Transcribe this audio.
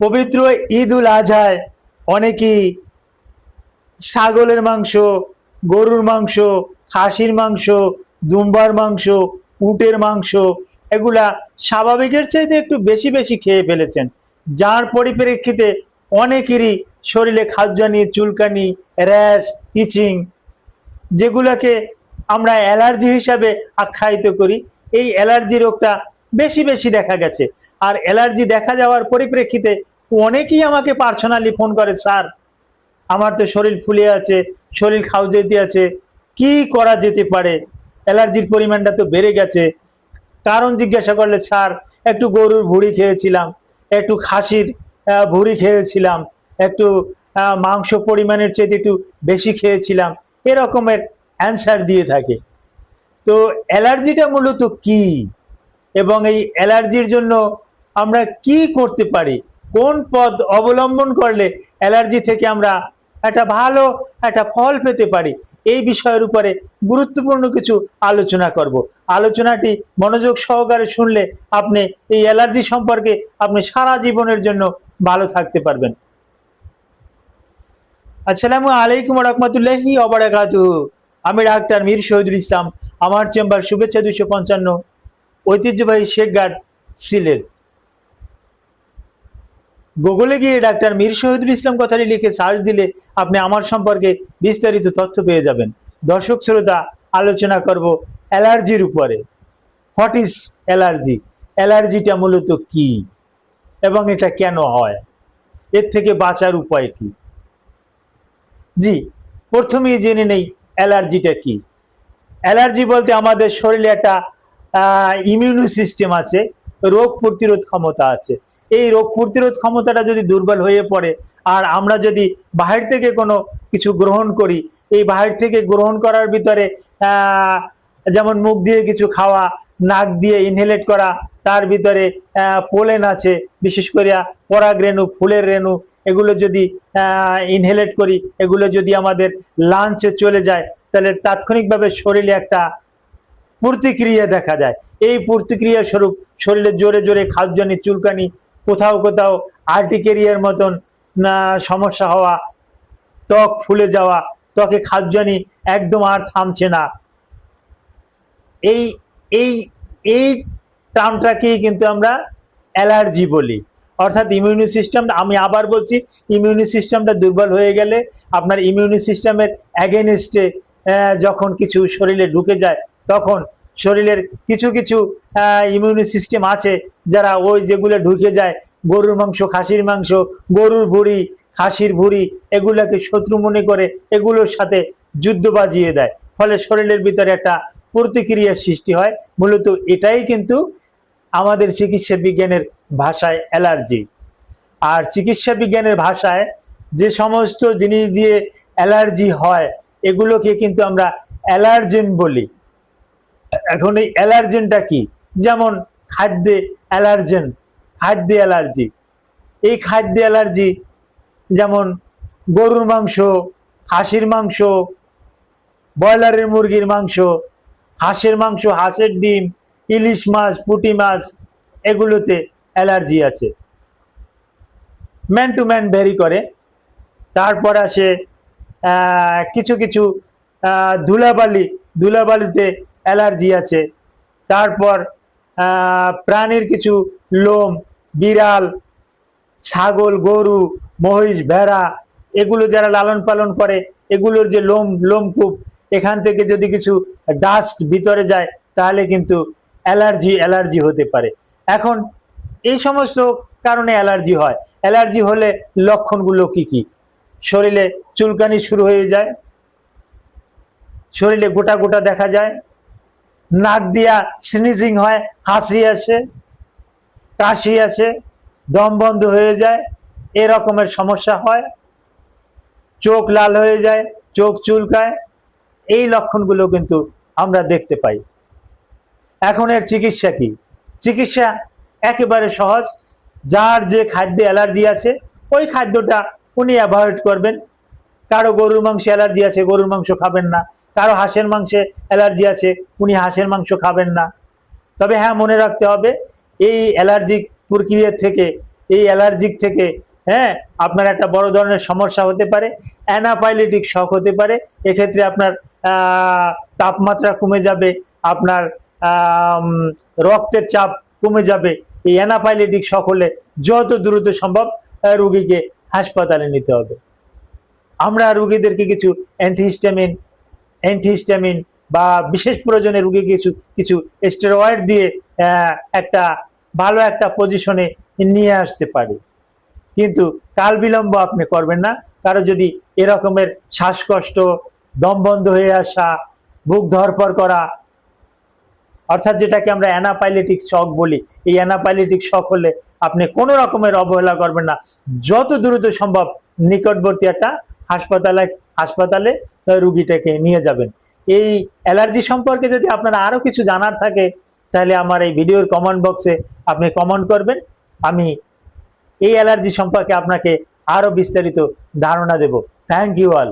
পবিত্র ঈদ উল আজহায় অনেকেই ছাগলের মাংস, গরুর মাংস, খাসির মাংস, দুম্বার মাংস, উটের মাংস এগুলা স্বাভাবিকের চাইতে একটু বেশি বেশি খেয়ে ফেলেছেন, যার পরিপ্রেক্ষিতে অনেকেরই শরীরে খাদ্যানি, চুলকানি, র্যাশ, ইচিং, যেগুলোকে আমরা অ্যালার্জি হিসাবে আখ্যায়িত করি, এই অ্যালার্জি রোগটা বেশি বেশি দেখা গেছে। আর অ্যালার্জি দেখা যাওয়ার পরিপ্রেক্ষিতে অনেকেই আমাকে পার্সোনালি ফোন করে, স্যার আমার তো শরীর ফুলে আছে, শরীর খাওয়াতে আছে, কি করা যেতে পারে, অ্যালার্জির পরিমাণটা তো বেড়ে গেছে। কারণ জিজ্ঞাসা করলে, স্যার একটু গরুর ভুঁড়ি খেয়েছিলাম, একটু খাসির ভুঁড়ি খেয়েছিলাম, একটু মাংস পরিমাণের চেয়ে একটু বেশি খেয়েছিলাম, এরকমের অ্যান্সার দিয়ে থাকে। তো অ্যালার্জিটা মূলত কি, এবং এই অ্যালার্জির জন্য আমরা কি করতে পারি, কোন পথ অবলম্বন করলে অ্যালার্জি থেকে আমরা একটা ভালো একটা ফল পেতে পারি, এই বিষয়ের উপরে গুরুত্বপূর্ণ কিছু আলোচনা করব। আলোচনাটি মনোযোগ সহকারে শুনলে আপনি এই অ্যালার্জি সম্পর্কে আপনি সারা জীবনের জন্য ভালো থাকতে পারবেন। আসসালামু আলাইকুম ওয়া রাহমাতুল্লাহি ওয়া বারাকাতুহু। আমি ডাক্তার মীর শহীদুল ইসলাম, আমার চেম্বার শুভেচ্ছা 255, ঐতিহ্যবাহী শেখঘাট, সিলেট। গুগলে গিয়ে ডাক্তার মীর শহীদুল ইসলাম কথাটি লিখে সার্চ দিলে আপনি আমার সম্পর্কে বিস্তারিত তথ্য পেয়ে যাবেন। দর্শক শ্রোতা, আলোচনা করব অ্যালার্জির উপরে। What is allergy? অ্যালার্জিটা মূলত কি এবং এটা কেন হয়, এর থেকে বাঁচার উপায় কি? জি, প্রথমেই জেনে নেই অ্যালার্জিটা কি। অ্যালার্জি বলতে আমাদের শরীরে একটা ইমিউনি সিস্টেম আছে, রোগ প্রতিরোধ ক্ষমতা আছে। এই রোগ প্রতিরোধ ক্ষমতাটা যদি দুর্বল হয়ে পড়ে, আর আমরা যদি বাহির থেকে কোনো কিছু গ্রহণ করি, এই বাহির থেকে গ্রহণ করার ভিতরে যেমন মুখ দিয়ে কিছু খাওয়া, নাক দিয়ে ইনহেলেট করা, তার ভিতরে পোলেন আছে, বিশেষ করে পরাগরেণু, ফুলের রেণু, এগুলো যদি ইনহেলেট করি, এগুলো যদি আমাদের লাঞ্চে চলে যায়, তাহলে তাৎক্ষণিকভাবে শরীরে একটা প্রতিক্রিয়া দেখা যায়। এই প্রতিক্রিয়া স্বরূপ শরীরে জোরে জোরে খাদ্যানি, চুলকানি, কোথাও কোথাও আর্টিকেরিয়ার মতন সমস্যা হওয়া, ত্বক ফুলে যাওয়া, ত্বকে খাদ্যানি একদম আর থামছে না। এই এই এই টার্মটাকেই কিন্তু আমরা অ্যালার্জি বলি। অর্থাৎ ইমিউনি সিস্টেমটা, আমি আবার বলছি, ইমিউনি সিস্টেমটা দুর্বল হয়ে গেলে আপনার ইমিউনি সিস্টেমের অ্যাগেনিস্টে যখন কিছু শরীরে ঢুকে যায়, তখন শরীরের কিছু কিছু ইমিউনি সিস্টেম আছে যারা ওই যেগুলো ঢুকে যায়, গরুর মাংস, খাসির মাংস, গরুর ভুঁড়ি, খাসির ভুঁড়ি, এগুলোকে শত্রু মনে করে এগুলোর সাথে যুদ্ধ বাজিয়ে দেয়, ফলে শরীরের ভিতরে একটা প্রতিক্রিয়ার সৃষ্টি হয়। মূলত এটাই কিন্তু আমাদের চিকিৎসা বিজ্ঞানের ভাষায় অ্যালার্জি। আর চিকিৎসা বিজ্ঞানের ভাষায় যে সমস্ত জিনিস দিয়ে অ্যালার্জি হয়, এগুলোকে কিন্তু আমরা অ্যালার্জেন বলি। এখন এই অ্যালার্জেনটা কি? যেমন খাদ্যে অ্যালার্জেন, খাদ্যে অ্যালার্জি। এই খাদ্যে অ্যালার্জি যেমন গরুর মাংস, খাসির মাংস, ব্রয়লারের মুরগির মাংস, হাঁসের মাংস, হাঁসের ডিম, ইলিশ মাছ, পুঁটি মাছ, এগুলোতে অ্যালার্জি আছে। ম্যান টু ম্যান ভ্যারি করে। তারপর আসে কিছু কিছু ধুলাবালিতে অ্যালার্জি আছে। তারপর প্রাণীর কিছু লোম, বিড়াল, ছাগল, গরু, মহিষ, ভেড়া, এগুলো যারা লালন পালন করে, এগুলোর যে লোমকূপ, এখান থেকে যদি কিছু ডাস্ট ভিতরে যায়, তাহলে কিন্তু অ্যালার্জি হতে পারে। এখন এই সমস্ত কারণে অ্যালার্জি হয়। অ্যালার্জি হলে লক্ষণগুলো কি কি? শরীরে চুলকানি শুরু হয়ে যায়, শরীরে গোটা গোটা দেখা যায়, নাক দিয়া স্নিজিং হয়, হাসি আসে, কাশি আসে, দম বন্ধ হয়ে যায়, এরকমের সমস্যা হয়, চোখ লাল হয়ে যায়, চোখ চুলকায়, এই লক্ষণগুলো কিন্তু আমরা দেখতে পাই। এখন এর চিকিৎসা কি? চিকিৎসা একেবারে সহজ। যার যে খাদ্যে অ্যালার্জি আছে, ওই খাদ্যটা উনি অ্যাভয়েড করবেন। কারো গরুর মাংসে অ্যালার্জি আছে, গরুর মাংস খাবেন না। কারো হাঁসের মাংসে অ্যালার্জি আছে, উনি হাঁসের মাংস খাবেন না। তবে হ্যাঁ, মনে রাখতে হবে, এই অ্যালার্জিক প্রক্রিয়া থেকে এই অ্যালার্জিক থেকে হ্যাঁ আপনার একটা বড় ধরনের সমস্যা হতে পারে, অ্যানাফাইলেটিক শক হতে পারে। এক্ষেত্রে আপনার তাপমাত্রা কমে যাবে, আপনার রক্তের চাপ কমে যাবে। এই অ্যানাফাইলেটিক শক হলে যত দ্রুত সম্ভব রোগীকে হাসপাতালে নিতে হবে। আমরা রোগীদেরকে কিছু অ্যান্টিহিস্টামিন বা বিশেষ প্রয়োজনে রোগী কিছু কিছু স্টেরয়েড দিয়ে একটা ভালো একটা পজিশনে নিয়ে আসতে পারি। কিন্তু কাল বিলম্ব আপনি করবেন না। কারো যদি এরকমের শ্বাসকষ্ট, দম বন্ধ হয়ে আসা, বুক ধরপড় করা, অর্থাৎ যেটাকে আমরা অ্যানাফাইলেটিক শক বলি, এই অ্যানাফাইলেটিক শক হলে আপনি কোনো রকমের অবহেলা করবেন না, যত দ্রুত সম্ভব নিকটবর্তী একটা হাসপাতালে রুগীটাকে নিয়ে যাবেন। এই অ্যালার্জি সম্পর্কে যদি আপনার আরো কিছু জানার থাকে তাহলে আমার এই ভিডিওর কমেন্ট বক্সে আপনি কমেন্ট করবেন। আমি এই অ্যালার্জি সম্পর্কে আপনাকে আরো বিস্তারিত ধারণা দেব। Thank you all.